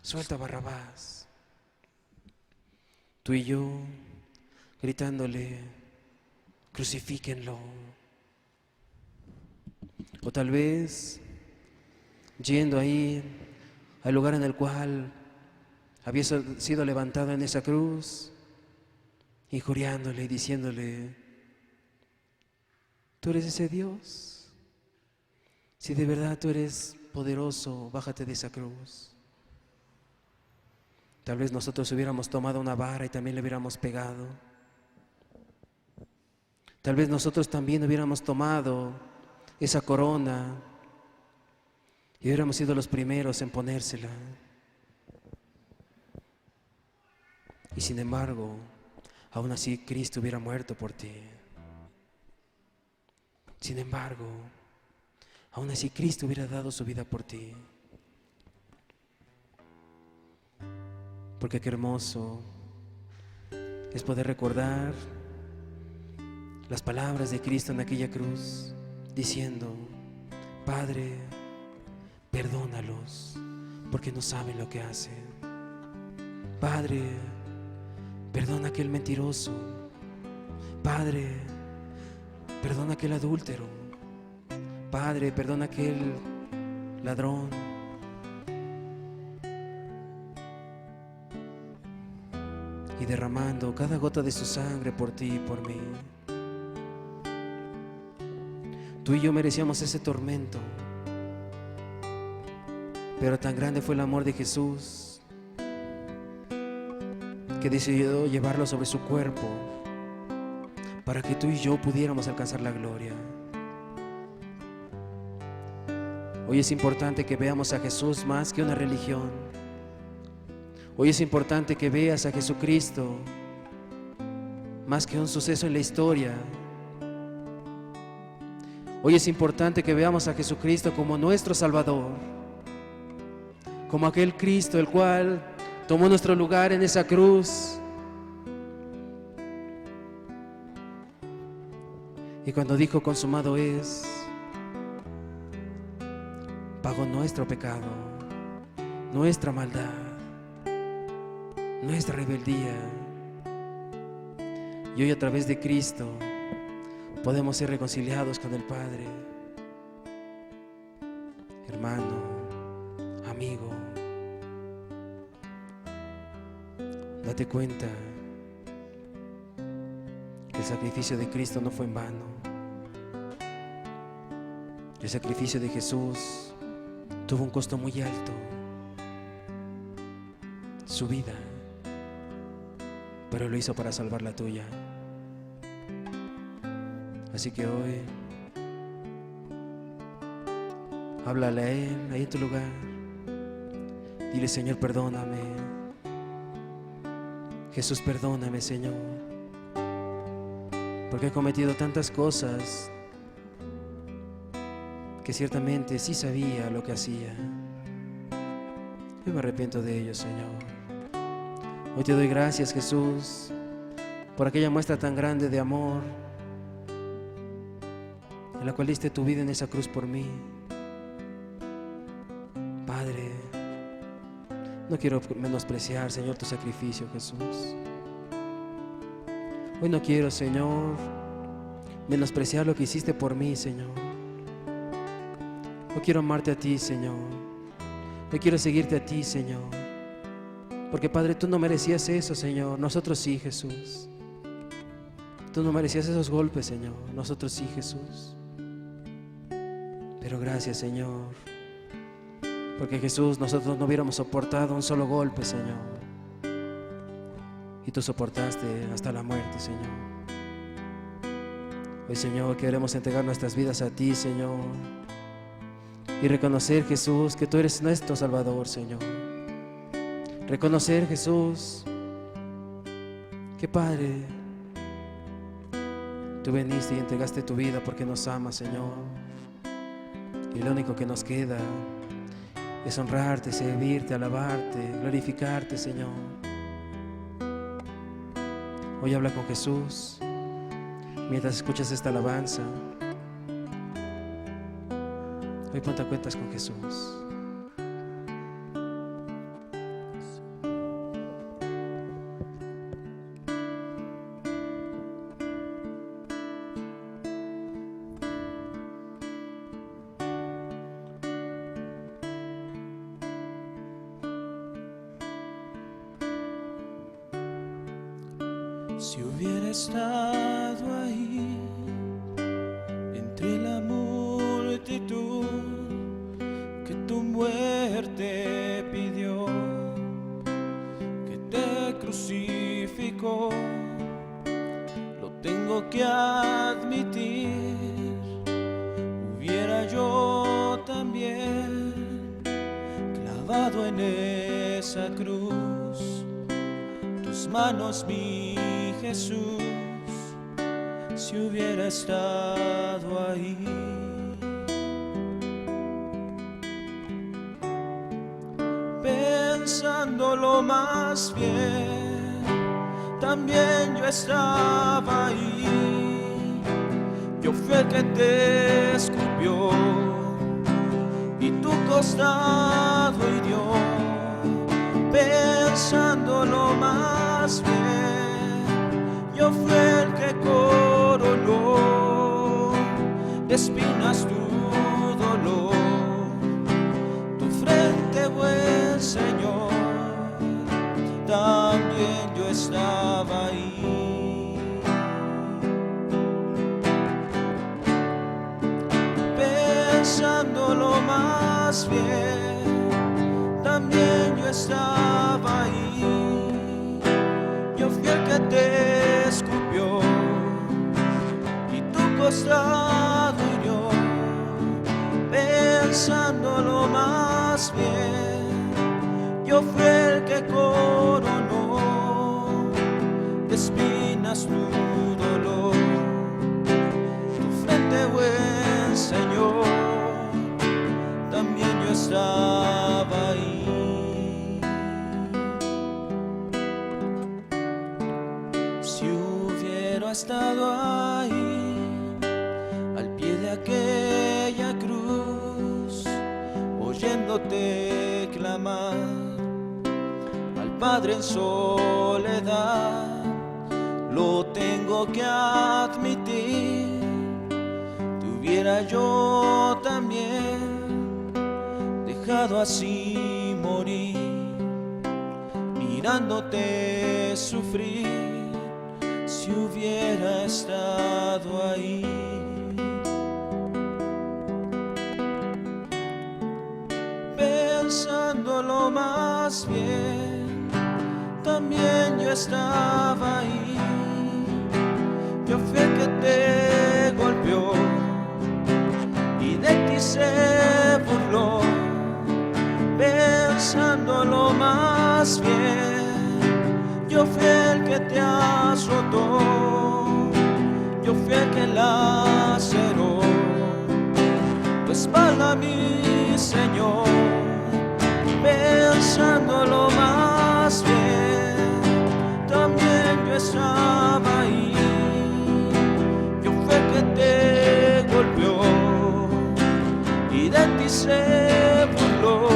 suelta a Barrabás. Tú y yo gritándole: crucifíquenlo. O tal vez yendo ahí al lugar en el cual había sido levantado en esa cruz, injuriándole y diciéndole: tú eres ese Dios. Si de verdad tú eres poderoso, bájate de esa cruz. Tal vez nosotros hubiéramos tomado una vara y también le hubiéramos pegado. Tal vez nosotros también hubiéramos tomado esa corona y hubiéramos sido los primeros en ponérsela. Y sin embargo, aún así Cristo hubiera muerto por ti. Sin embargo, aún así Cristo hubiera dado su vida por ti. Porque qué hermoso es poder recordar las palabras de Cristo en aquella cruz, diciendo: Padre, perdónalos, porque no saben lo que hacen. Padre, perdona a aquel mentiroso. Padre, perdona a aquel adúltero. Padre, perdona a aquel ladrón. Y derramando cada gota de su sangre por ti y por mí. Tú y yo merecíamos ese tormento, pero tan grande fue el amor de Jesús que decidió llevarlo sobre su cuerpo para que tú y yo pudiéramos alcanzar la gloria. Hoy es importante que veamos a Jesús más que una religión. Hoy es importante que veas a Jesucristo más que un suceso en la historia. Hoy es importante que veamos a Jesucristo como nuestro Salvador, como aquel Cristo el cual tomó nuestro lugar en esa cruz. Y cuando dijo consumado es, pagó nuestro pecado, nuestra maldad, nuestra rebeldía. Y hoy a través de Cristo podemos ser reconciliados con el Padre. Hermano, amigo, date cuenta que el sacrificio de Cristo no fue en vano. El sacrificio de Jesús tuvo un costo muy alto, su vida, pero lo hizo para salvar la tuya. Así que hoy, háblale a Él ahí en tu lugar. Dile: Señor, perdóname. Jesús, perdóname, Señor, porque he cometido tantas cosas que ciertamente sí sabía lo que hacía. Yo me arrepiento de ello, Señor. Hoy te doy gracias, Jesús, por aquella muestra tan grande de amor en la cual diste tu vida en esa cruz por mí. Padre, no quiero menospreciar, Señor, tu sacrificio, Jesús. Hoy no quiero, Señor, menospreciar lo que hiciste por mí, Señor. Hoy quiero amarte a ti, Señor. Hoy quiero seguirte a ti, Señor. Porque, Padre, tú no merecías eso, Señor. Nosotros sí, Jesús. Tú no merecías esos golpes, Señor. Nosotros sí, Jesús. Pero gracias, Señor, porque Jesús, nosotros no hubiéramos soportado un solo golpe, Señor, y tú soportaste hasta la muerte, Señor. Hoy, Señor, queremos entregar nuestras vidas a ti, Señor, y reconocer, Jesús, que tú eres nuestro Salvador, Señor. Reconocer, Jesús, que Padre, tú veniste y entregaste tu vida porque nos amas, Señor. Y lo único que nos queda es honrarte, servirte, alabarte, glorificarte, Señor. Hoy habla con Jesús mientras escuchas esta alabanza. Hoy ponte a cuentas con Jesús. Si hubiera estado ahí entre la multitud que tu muerte pidió, que te crucificó, lo tengo que admitir, hubiera yo también clavado en esa cruz tus manos, mi Jesús, si hubiera estado ahí. Pensándolo más bien, también yo estaba ahí. Yo fui el que te escupió y tu costado hirió. Pensándolo más bien, yo fui el que coronó de espinas tu dolor, tu frente, buen Señor, también yo estaba ahí. Pensándolo más bien, también yo estaba ahí. Yo fui el que te escupió y tu costado hirió. Pensándolo más bien, yo fui el que coronó de espinas tu dolor, tu frente, buen Señor, también yo estaba ahí. Si hubiera estado ahí, al pie de aquella cruz, oyéndote clamar al Padre en soledad, lo tengo que admitir, tuviera yo también dejado así morir, mirándote sufrir, si hubiera estado ahí. Pensándolo más bien, también yo estaba ahí. Yo fui el que te golpeó y de ti se burló. Pensándolo más bien, yo fui el que te azotó, yo fui el que laceró tu espalda, mi Señor. Pensándolo más bien, también yo estaba ahí. Yo fui el que te golpeó y de ti se burló.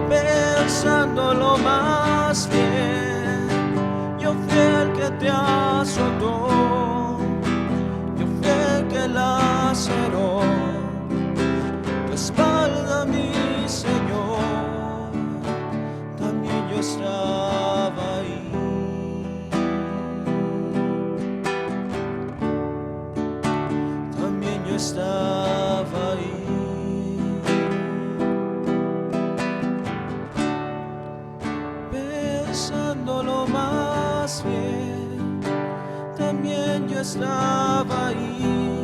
Pensándolo más bien, yo fui el que te azotó, yo fui el que laceró tu espalda, mi Señor, también yo estaba ahí. También yo estaba ahí. Pensándolo más bien, también yo estaba ahí.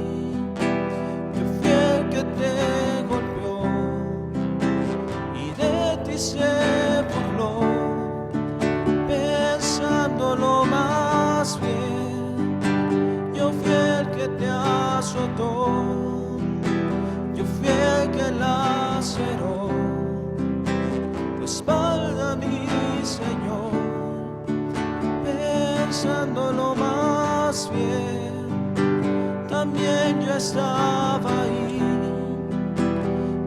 Yo fui el que te golpeó se burló, pensándolo más bien. Yo fui el que te azotó, yo fui el que laceró tu espalda, mi Señor. Pensándolo más bien, también yo estaba ahí.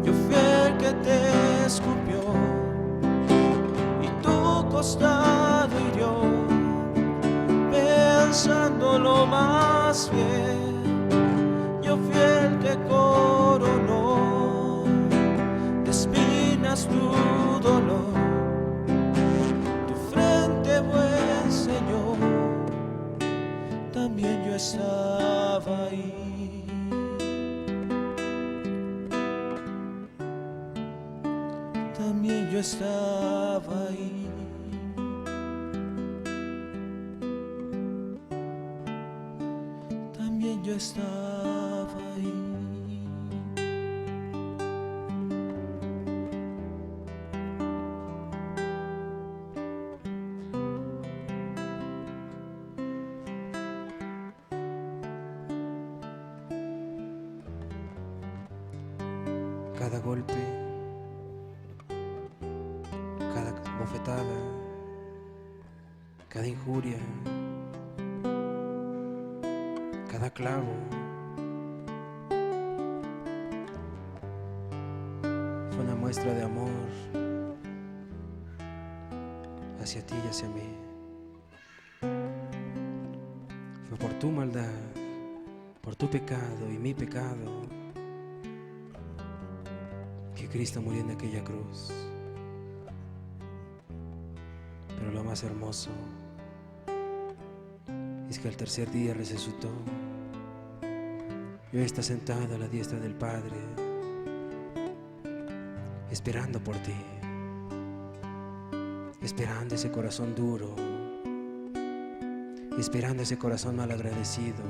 Yo fui el que te escupió y tu costado hirió. Pensándolo más bien, yo fui el que coronó de espinas tu dolor, tu frente, buen Señor. También yo estaba ahí. También yo estaba ahí. También yo estaba ahí. Cada golpe, cada bofetada, cada injuria, cada clavo, fue una muestra de amor hacia ti y hacia mí. Fue por tu maldad, por tu pecado y mi pecado, que Cristo murió en aquella cruz. Pero lo más hermoso es que al tercer día resucitó y hoy está sentado a la diestra del Padre, esperando por ti, esperando ese corazón duro, esperando ese corazón malagradecido,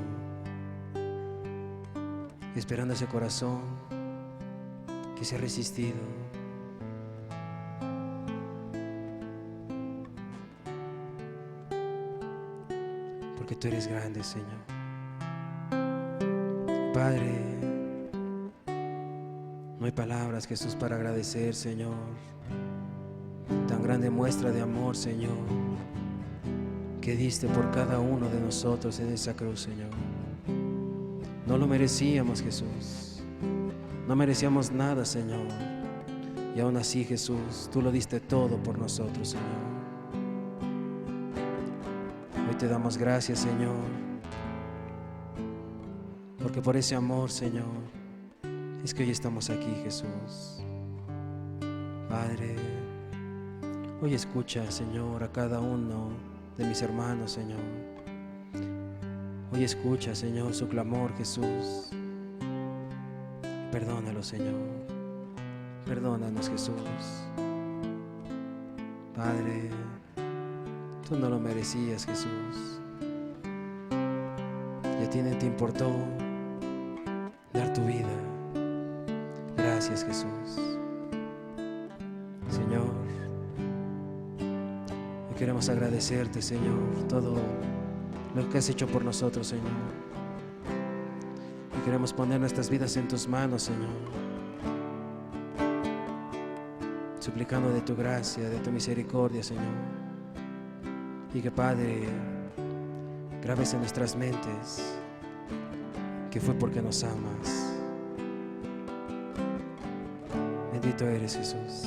esperando ese corazón que se ha resistido. Porque tú eres grande, Señor. Padre, no hay palabras, Jesús, para agradecer, Señor, tan grande muestra de amor, Señor, que diste por cada uno de nosotros en esa cruz, Señor. No lo merecíamos, Jesús. No merecíamos nada, Señor. Y aún así, Jesús, tú lo diste todo por nosotros, Señor. Hoy te damos gracias, Señor, porque por ese amor, Señor, es que hoy estamos aquí, Jesús. Padre, hoy escucha, Señor, a cada uno de mis hermanos, Señor. Hoy escucha, Señor, su clamor, Jesús. Perdónalo, Señor. Perdónanos, Jesús. Padre, tú no lo merecías, Jesús. Y a ti no te importó dar tu vida. Gracias, Jesús. Señor, hoy queremos agradecerte, Señor, todo lo que has hecho por nosotros, Señor. Y queremos poner nuestras vidas en tus manos, Señor, suplicando de tu gracia, de tu misericordia, Señor. Y que, Padre, grabes en nuestras mentes que fue porque nos amas. Bendito eres, Jesús.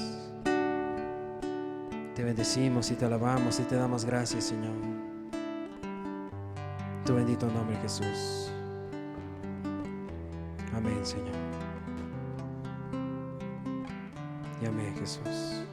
Te bendecimos y te alabamos y te damos gracias, Señor. Tu bendito nombre, Jesús. Amén, Señor. Y amén, Jesús.